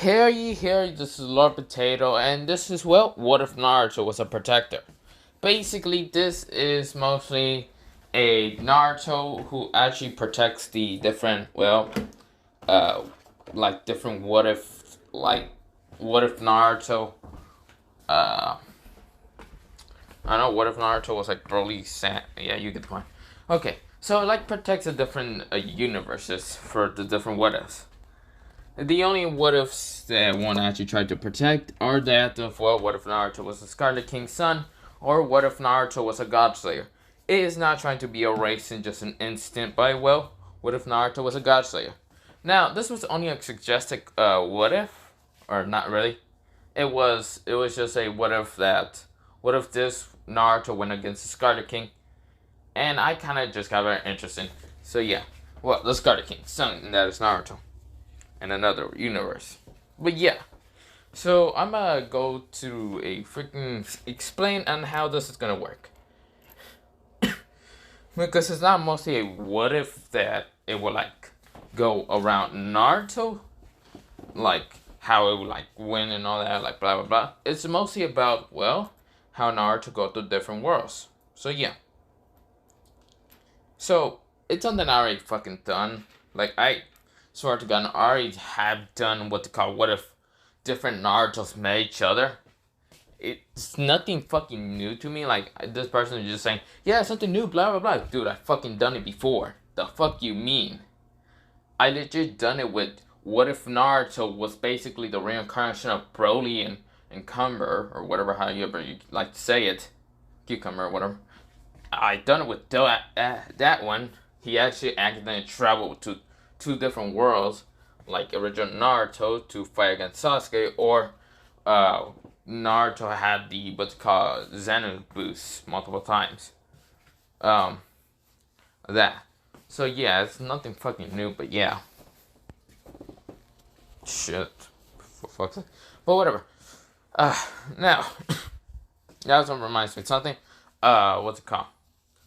Here, this is Lord Potato, and this is, well, what if Naruto was a protector? Basically, this is mostly a Naruto who actually protects the different, well, uh, like different what if Naruto, uh, I don't know, what if Naruto was like Broly San, yeah, you get the point. Okay, so it like protects the different universes for the different what ifs. The only what ifs that one actually tried to protect are that of, well, what if Naruto was the Scarlet King's son, or what if Naruto was a God Slayer? It is not trying to be erased in just an instant by, well, what if Naruto was a God Slayer? Now, this was only a suggested what if, or not really. It was just a what if this Naruto went against the Scarlet King, and I kind of just got very interesting. So yeah, well, the Scarlet King's son, and that is Naruto in another universe. But yeah, so I'm gonna go to a freaking explain on how this is gonna work. Because it's not mostly a what if that it will like go around Naruto, like how it would like win and all that, like blah blah blah. It's mostly about, well, how Naruto go through different worlds. So yeah. So it's something I already fucking done. Like I swear to God, I already have done what they call what if different Naruto's met each other. It's nothing fucking new to me. Like this person is just saying, yeah, something new, blah blah blah. Dude, I fucking done it before. The fuck you mean? I legit done it with what if Naruto was basically the reincarnation of Broly and Cumber or whatever however you like to say it, Cucumber or whatever. I done it with that one. He actually accidentally traveled to two different worlds, like original Naruto to fight against Sasuke, or uh, Naruto had the what's called Zenu boost multiple times. Um, that. So yeah, it's nothing fucking new, but yeah. Shit. For fuck's sake. But whatever. Now, that also reminds me of something. What's it called?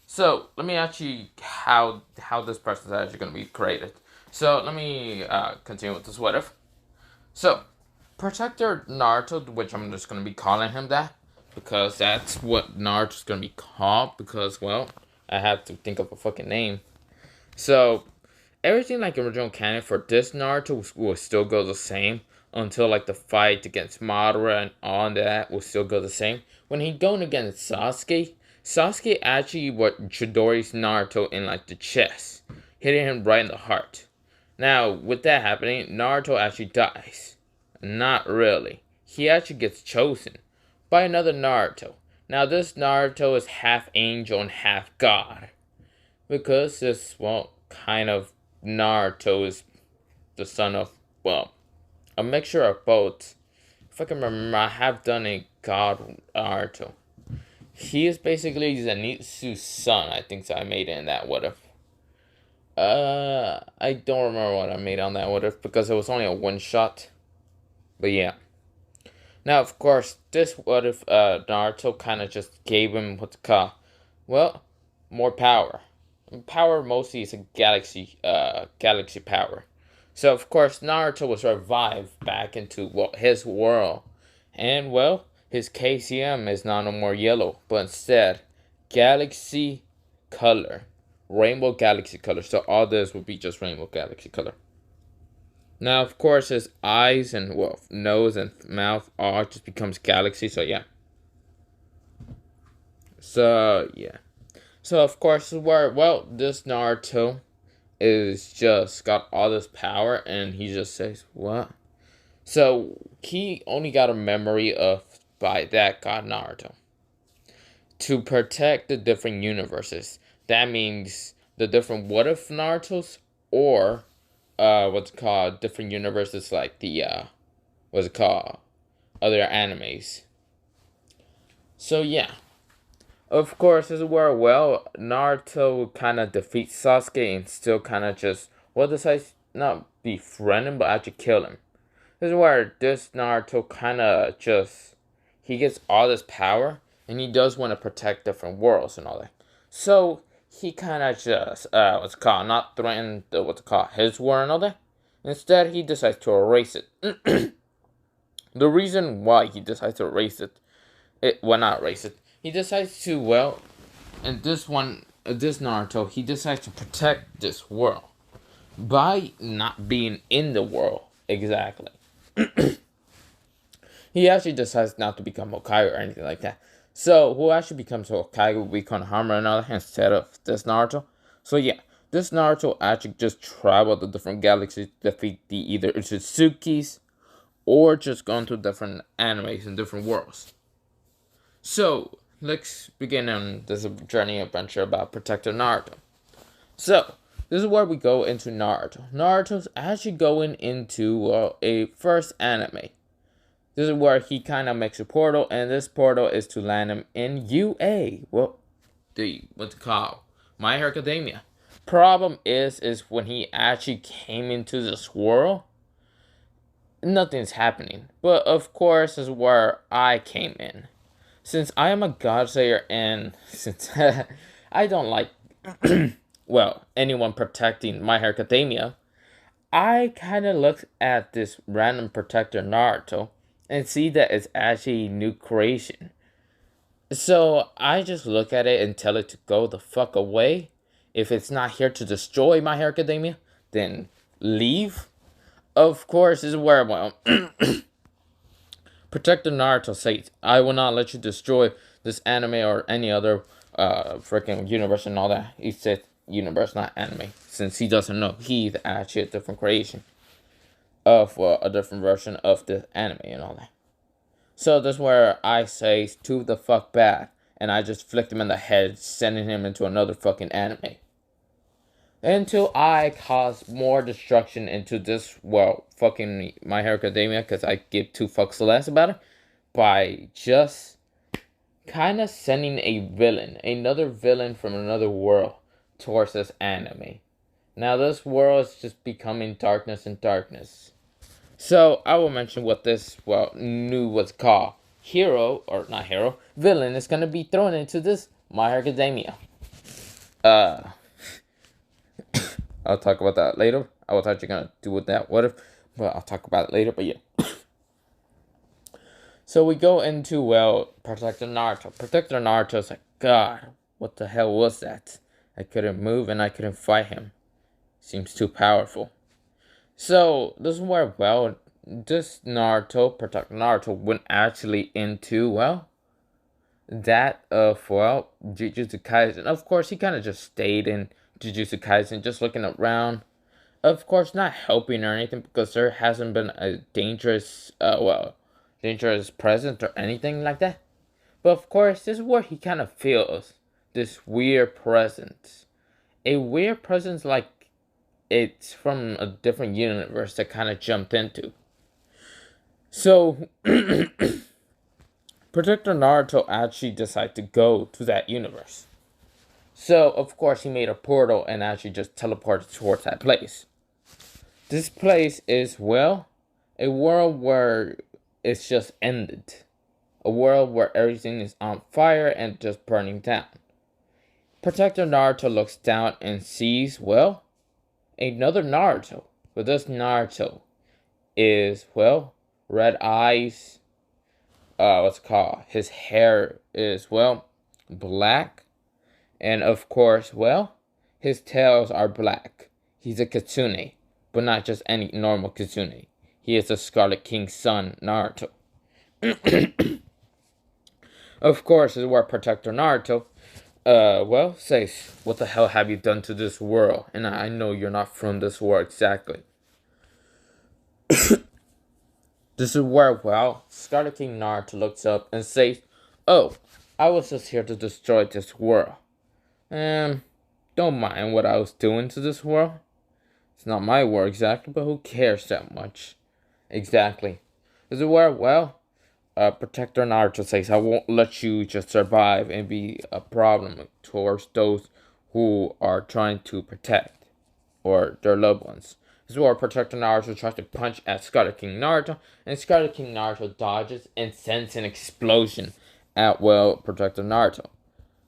So let me actually how this person is actually gonna be created. So let me continue with this what if. So Protector Naruto, which I'm just gonna be calling him that because that's what Naruto's gonna be called. Because, well, I have to think of a fucking name. So everything like original canon for this Naruto will still go the same until like the fight against Madara and all that will still go the same. When he going against Sasuke, Sasuke actually what Chidori's Naruto in like the chest, hitting him right in the heart. Now with that happening, Naruto actually dies. Not really. He actually gets chosen by another Naruto. Now this Naruto is half angel and half god. Because this, well, kind of Naruto is the son of, well, a mixture of both. If I can remember, I have done a god Naruto. He is basically Zenitsu's son. I think so. I made it in that what if. I don't remember what I made on that what if because it was only a one shot. But yeah. Now, of course, this what if Naruto kind of just gave him what's called, well, more power. Power mostly is a galaxy power. So of course Naruto was revived back into, well, his world, and, well, his KCM is now no more yellow, but instead galaxy color, rainbow galaxy color. So all this will be just rainbow galaxy color. Now of course his eyes and, well, nose and mouth all just becomes galaxy. So yeah. So yeah. So of course where, well, this Naruto is just got all this power and he just says what? So he only got a memory of by that god Naruto to protect the different universes. That means the different what if Naruto's, or what's it called, different universes like the what's it called, other animes. So yeah. Of course, this is where, well, Naruto kind of defeats Sasuke and still kind of just, well, decides not befriend him, but actually kill him. This is where this Naruto kind of just, he gets all this power, and he does want to protect different worlds and all that. So, he kind of just, what's it called, not threaten the, what's it called, his war and all that. Instead, he decides to erase it. The reason why he decides to erase well, not erase it, he decides to, well, in this one, this Naruto, he decides to protect this world by not being in the world exactly. He actually decides not to become Hokage or anything like that. So who actually becomes Hokage will be Konohama and all that instead of this Naruto. So yeah, this Naruto actually just traveled to different galaxies to defeat the either Uchitzukis or just gone to different animes and different worlds. So let's begin on this journey adventure about Protector Naruto. So this is where we go into Naruto. Naruto's actually going into a first anime. This is where he kind of makes a portal, and this portal is to land him in UA. Well, what's it called? My Hero Academia. Problem is when he actually came into this world, nothing's happening. But of course, this is where I came in. Since I am a Godslayer, and since I don't like, well, anyone protecting My Hero Academia, I kind of looked at this random protector Naruto and see that it's actually a new creation. So I just look at it and tell it to go the fuck away. If it's not here to destroy My Hero Academia, then leave. Of course, this is where, well, Protector Naruto says, I will not let you destroy this anime or any other freaking universe and all that. He said universe, not anime, since he doesn't know. He's actually a different creation of a different version of the anime and all that. So this is where I say to the fuck bad, and I just flicked him in the head, sending him into another fucking anime. Until I cause more destruction into this, well, fucking My Hero Academia, because I give two fucks less about it, by just kind of sending another villain from another world, towards this anime. Now this world is just becoming darkness and darkness. So I will mention what this, well, new what's called villain is gonna be thrown into this My Hero Academia. I'll talk about that later. I was actually gonna do with that what if, but I'll talk about it later. But yeah. So we go into, well, Protector Naruto. Protector Naruto's like, God, what the hell was that? I couldn't move and I couldn't fight him. Seems too powerful. So this is where, well, this Naruto, Protector Naruto, went actually into, well, that of, well, Jujutsu Kaisen. Of course, he kind of just stayed in Jujutsu Kaisen, just looking around. Of course, not helping or anything, because there hasn't been a dangerous presence or anything like that. But of course, this is where he kind of feels this weird presence. A weird presence like it's from a different universe that kind of jumped into. So, Protector Naruto actually decided to go to that universe. So, of course, he made a portal and actually just teleported towards that place. This place is, well, a world where it's just ended. A world where everything is on fire and just burning down. Protector Naruto looks down and sees, well, another Naruto. But this Naruto is, well, red eyes. What's it called? His hair is, well, black. And of course, well, his tails are black. He's a Kitsune, but not just any normal Kitsune. He is the Scarlet King's son, Naruto. Of course, this is where Protector Naruto, well, says, what the hell have you done to this world? And I know you're not from this world exactly. This is where, well, Scarlet King Naruto looks up and says, oh, I was just here to destroy this world. Don't mind what I was doing to this world. It's not my world exactly, but who cares that much? Exactly. This is where, well, Protector Naruto says, I won't let you just survive and be a problem towards those who are trying to protect or their loved ones. This is where Protector Naruto tries to punch at Scarlet King Naruto, and Scarlet King Naruto dodges and sends an explosion at, well, Protector Naruto.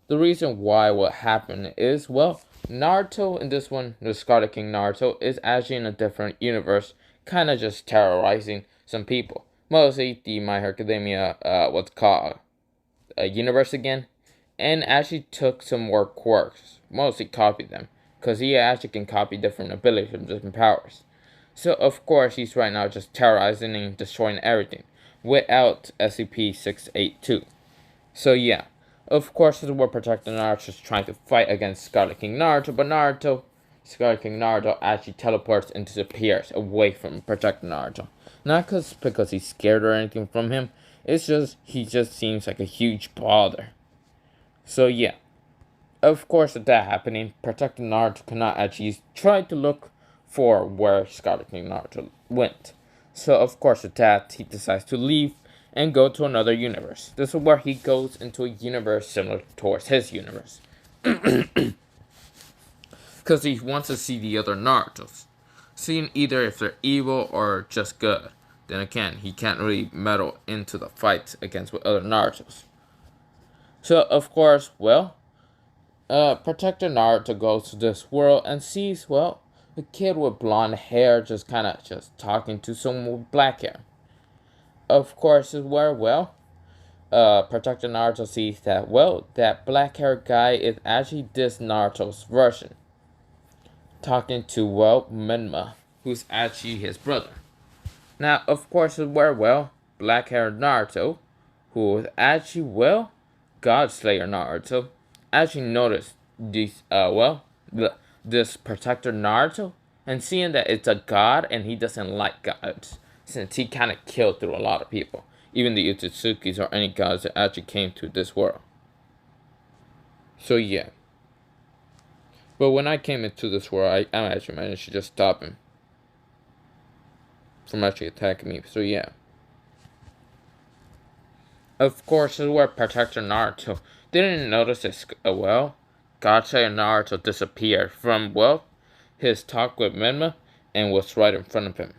The reason why what happened is, well, Naruto in this one, the Scarlet King Naruto, is actually in a different universe, kind of just terrorizing some people. mostly the My Hero Academia, what's called a universe again, and actually took some more quirks, mostly copied them, because he actually can copy different abilities from different powers. So of course he's right now just terrorizing and destroying everything without SCP-682. So yeah, of course the World Protector Naruto is trying to fight against Scarlet King Naruto, but Scarlet King Naruto actually teleports and disappears away from Protector Naruto. Not because he's scared or anything from him, it's just he just seems like a huge bother. So yeah, of course with that happening, Protector Naruto cannot actually try to look for where Scarlet King Naruto went. So of course with that, he decides to leave and go to another universe. This is where he goes into a universe similar towards his universe. Because he wants to see the other Narutos. Seeing either if they're evil or just good. Then again, he can't really meddle into the fight against with other Narutos. So of course, well, Protector Naruto goes to this world and sees, well, a kid with blonde hair just kind of just talking to someone with black hair. Of course, is where, well, Protector Naruto sees that, well, that black haired guy is actually this Naruto's version. Talking to, well, Menma, who's actually his brother. Now, of course, is where, well, black haired Naruto, who is actually, well, Godslayer Naruto, actually noticed this, this Protector Naruto, and seeing that it's a god and he doesn't like gods, since he kind of killed through a lot of people, even the Utsukis or any gods that actually came to this world. So yeah. But when I came into this world, I actually managed to just stop him from actually attacking me. So yeah. Of course, this is where Protector Naruto didn't notice this. Well, Godslayer Naruto disappeared from, well, his talk with Menma and was right in front of him.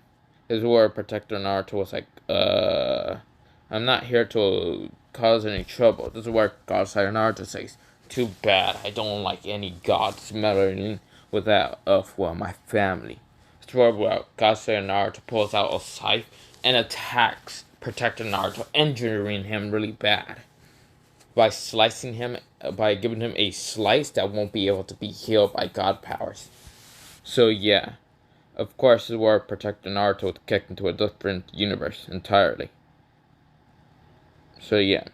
This is where Protector Naruto was like, I'm not here to cause any trouble. This is where Godslayer Naruto says, too bad, I don't like any gods meddling with that of, well, my family. This is where, well, Godslayer Naruto pulls out a scythe and attacks Protector Naruto, injuring him really bad by slicing him, by giving him a slice that won't be able to be healed by god powers. So yeah, of course, this is where Protector Naruto was kicked into a different universe entirely. So yeah,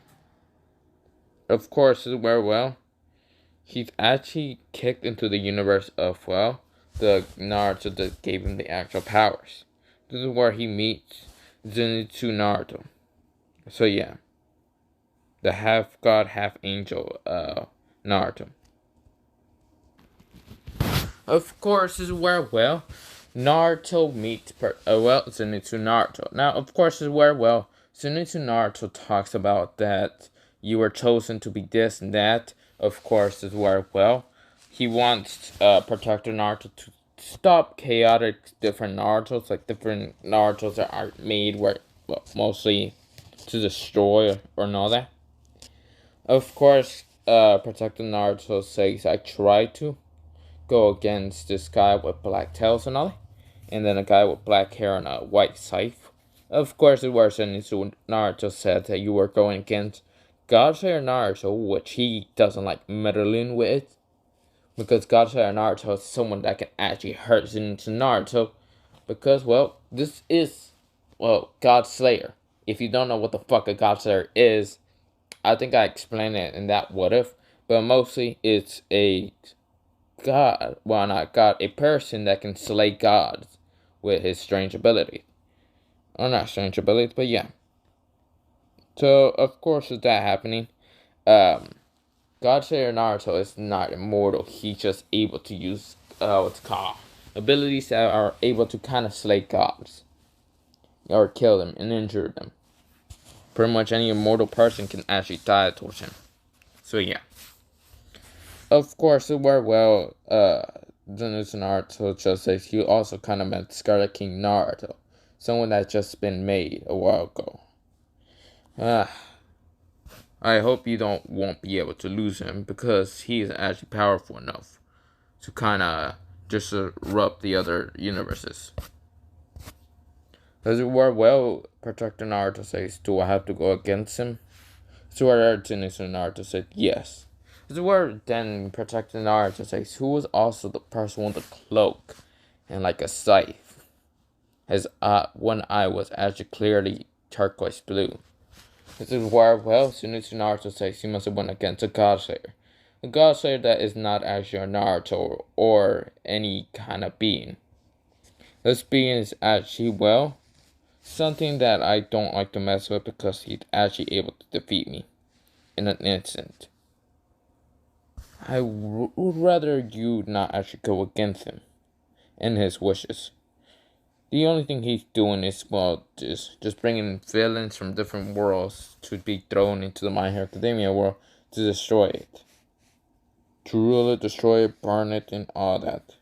of course, this is where, well, he's actually kicked into the universe of, well, the Naruto that gave him the actual powers. This is where he meets Zenitsu Naruto. So yeah, the half god, half angel Naruto. Of course, this is where, well, Naruto meets Zenitsu Naruto. Now, of course, this is where, well, Zenitsu Naruto talks about that you were chosen to be this and that. Of course, this is where, well, he wants Protector Naruto to stop chaotic different Narutos, like different Narutos that are made where, well, mostly to destroy or know that. Of course, Protector Naruto says, I tried to go against this guy with black tails and all, and then a guy with black hair and a white scythe. Of course, it was Zenitsu Naruto said that you were going against Godslayer Naruto, which he doesn't like meddling with, because Godslayer Naruto is someone that can actually hurt Zenitsu Naruto, because, well, this is, well, Godslayer. If you don't know what the fuck a Godslayer is, I think I explained it in that what if, but mostly it's a god, well, not god, a person that can slay gods with his strange ability. Or not strange abilities, but yeah. So, of course, with that happening, Godslayer Naruto is not immortal. He's just able to use, what's called, abilities that are able to kind of slay gods. Or kill them and injure them. Pretty much any immortal person can actually die towards him. So, yeah. Of course, it worked well. Zenitsu Naruto just says he also kind of met Scarlet King Naruto. Someone that's just been made a while ago. I hope you won't be able to lose him, because he's actually powerful enough to kind of disrupt the other universes. Does it work well? Protector Naruto says, do I have to go against him? Naruto said, yes. Does it work then? Protector Naruto says, who was also the person with the cloak and like a scythe? His one eye was actually clearly turquoise blue. This is where, well, Naruto says he must have went against a God Slayer. A God Slayer that is not actually a Naruto or any kind of being. This being is actually, well, something that I don't like to mess with because he's actually able to defeat me in an instant. I would rather you not actually go against him and his wishes. The only thing he's doing is, well, just bringing villains from different worlds to be thrown into the My Hero Academia world to destroy it. To rule it, destroy it, burn it, and all that.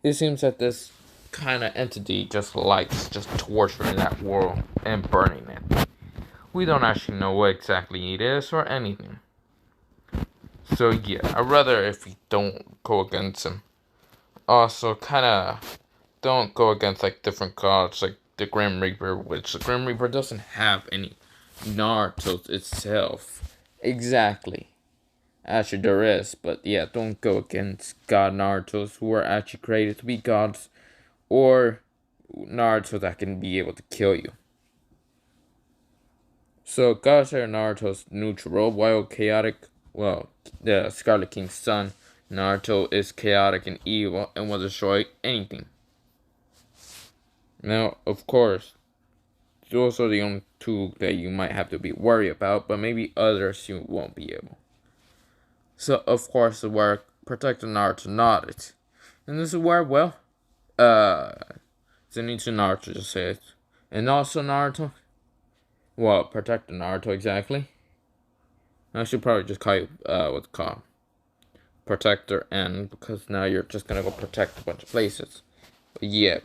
It seems that this kind of entity just likes just torturing that world and burning it. We don't actually know what exactly it is or anything. So yeah, I'd rather if we don't go against him. Also, kind of don't go against like different gods like the Grim Reaper, which the Grim Reaper doesn't have any Naruto itself. Exactly. Actually, there is, but yeah, don't go against God Naruto's who are actually created to be gods, or Naruto that can be able to kill you. So, gods are Naruto's neutral, while chaotic, well, the Scarlet King's son, Naruto, is chaotic and evil and will destroy anything. Now, of course, those are the only two that you might have to be worried about, but maybe others you won't be able. So, of course, the word Protector Naruto nodded. And this is where, well, Zenitsu Naruto just said. And also Naruto? Well, Protector Naruto, exactly. I should probably just call you, what's it called? Protector N, because now you're just gonna go protect a bunch of places. But yeah.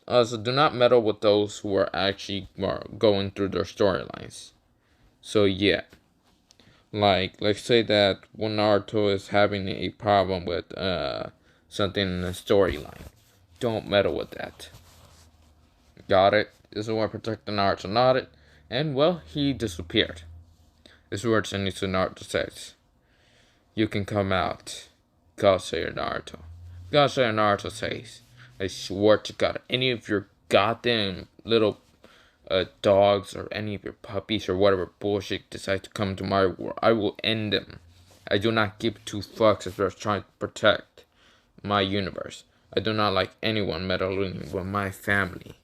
Also, do not meddle with those who are actually going through their storylines. So yeah. Like, let's say that when Naruto is having a problem with something in the storyline, don't meddle with that. Got it? This is why Protector Naruto nodded, and well, he disappeared. This is where Zenitsu Naruto says, you can come out, God Slayer Naruto. God Slayer Naruto says, I swear to God, any of your goddamn little dogs or any of your puppies or whatever bullshit decide to come to my world, I will end them. I do not give two fucks if they're trying to protect my universe. I do not like anyone meddling with my family.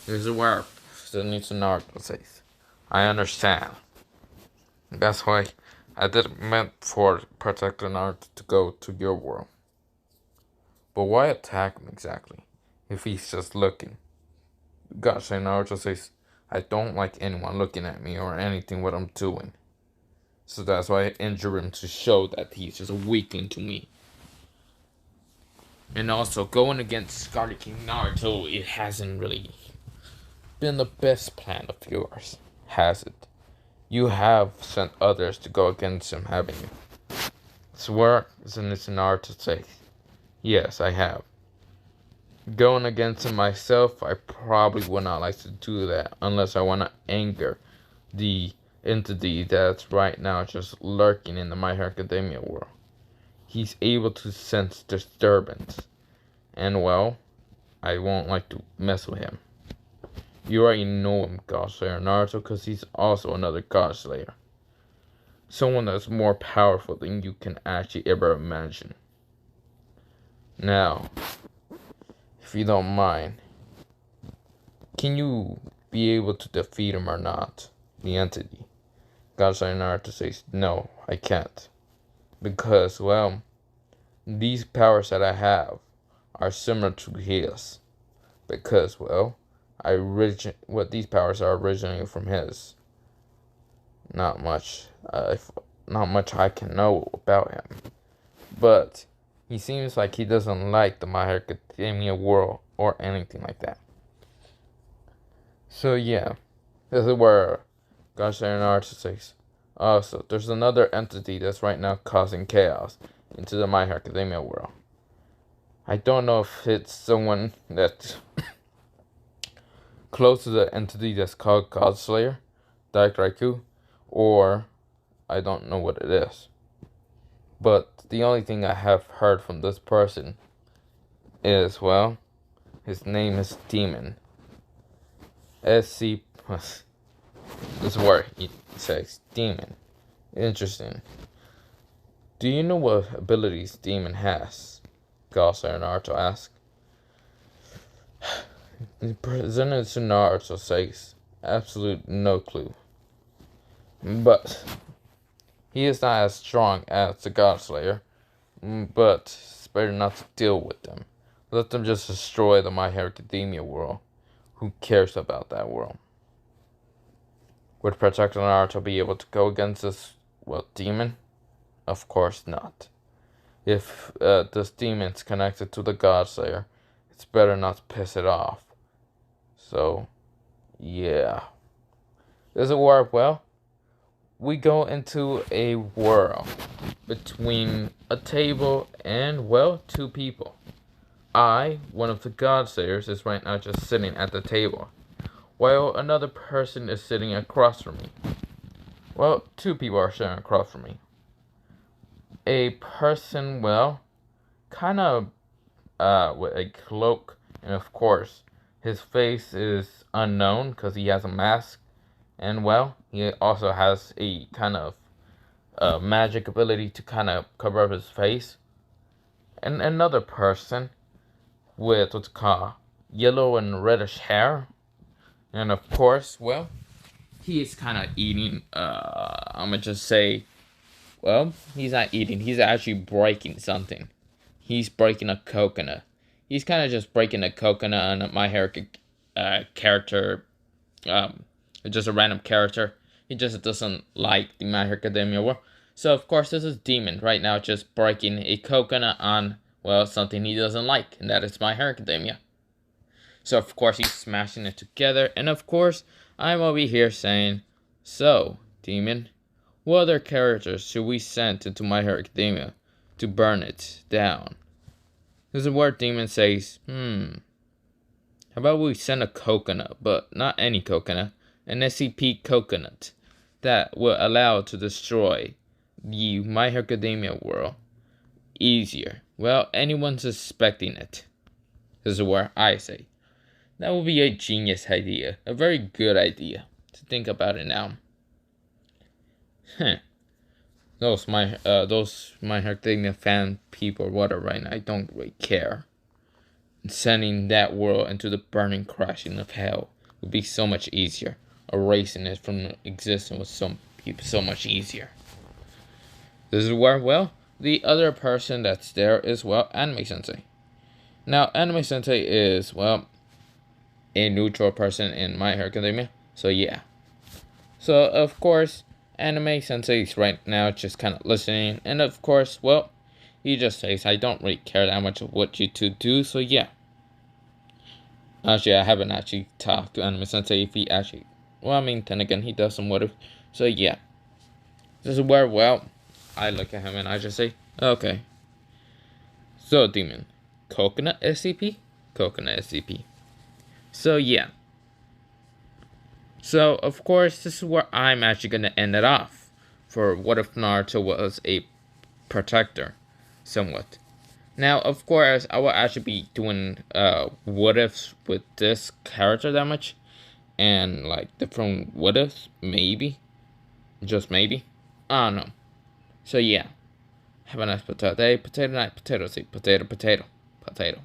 This is where Zenitsu Naruto says, I understand. That's why I didn't meant for Protector Naruto to go to your world. But why attack him exactly, if he's just looking? Gosh, Naruto says, I don't like anyone looking at me or anything what I'm doing. So that's why I injure him to show that he's just a weakling to me. And also, going against Scarlet King Naruto, it hasn't really been the best plan of yours, has it? You have sent others to go against him, haven't you? Swear, Zenitsu Naruto says, yes, I have. Going against him myself, I probably would not like to do that unless I want to anger the entity that's right now just lurking in the My Hero Academia world. He's able to sense disturbance, and well, I won't like to mess with him. You already know him, God Slayer Naruto, because he's also another God Slayer. Someone that's more powerful than you can actually ever imagine. Now, if you don't mind, can you be able to defeat him or not? The entity. God Slayer Naruto says, no, I can't. Because, well, these powers that I have are similar to his. Because, well, what these powers are originating from his. Not much I can know about him. But he seems like he doesn't like the My Hero Academia world or anything like that. So yeah, this is where God Slayer Naruto says, also, there's another entity that's right now causing chaos into the My Hero Academia world. I don't know if it's someone that close to the entity that's called Godslayer, Dark Raikou, or I don't know what it is. But the only thing I have heard from this person is, well, his name is Demon. SC. This is where he says Demon. Interesting. Do you know what abilities Demon has? Godslayer Naruto asked. Presented to Naruto says, absolute no clue. But he is not as strong as the Godslayer, but it's better not to deal with them. Let them just destroy the My Hero Academia world. Who cares about that world? Would Protector Naruto be able to go against this, well, demon? Of course not. If this demon's connected to the Godslayer, it's better not to piss it off. So, yeah. Does it work well? We go into a world between a table and, well, two people. I, one of the Godslayers, is right now just sitting at the table, while another person is sitting across from me. Well, two people are sitting across from me. A person, well, kind of with a cloak, and of course, his face is unknown because he has a mask, and well, he also has a kind of magic ability to kind of cover up his face. And another person with what's called yellow and reddish hair, and of course, well, he is kind of eating. I'm gonna just say, well, he's not eating. He's actually breaking something. He's breaking a coconut. He's kind of just breaking a coconut on My Hero character. Just a random character. He just doesn't like the My Hero Academia world. So of course this is Demon right now just breaking a coconut on, well, something he doesn't like, and that is My Hero Academia. So of course he's smashing it together, and of course I'm over here saying, so, Demon, what other characters should we send into My Hero Academia to burn it down? This is where Demon says, how about we send a coconut, but not any coconut, an SCP coconut that will allow it to destroy the My Hero Academia world easier. Well, anyone suspecting it. This is where I say, that would be a genius idea, a very good idea to think about it now. Those My Hero Academia fan people or whatever right now, I don't really care. Sending that world into the burning crashing of hell would be so much easier. Erasing it from existence was so much easier. This is where, well, the other person that's there is, well, Anime Sensei. Now, Anime Sensei is, well, a neutral person in My Hero Academia, so yeah. So, of course, Anime Sensei is right now just kind of listening, and of course, well, he just says, I don't really care that much of what you two do, so yeah. Actually, I haven't actually talked to Anime Sensei if he actually, well, I mean, then again, he does some whatever, so yeah. This is where, well, I look at him and I just say, okay. So, Demon, Coconut SCP? Coconut SCP. So, yeah. So, of course, this is where I'm actually going to end it off. For what if Naruto was a protector? Somewhat. Now, of course, I will actually be doing what ifs with this character that much. And, like, different what ifs, maybe. Just maybe. I don't know. So, yeah. Have a nice potato day, potato night, potato seed, potato, potato, potato.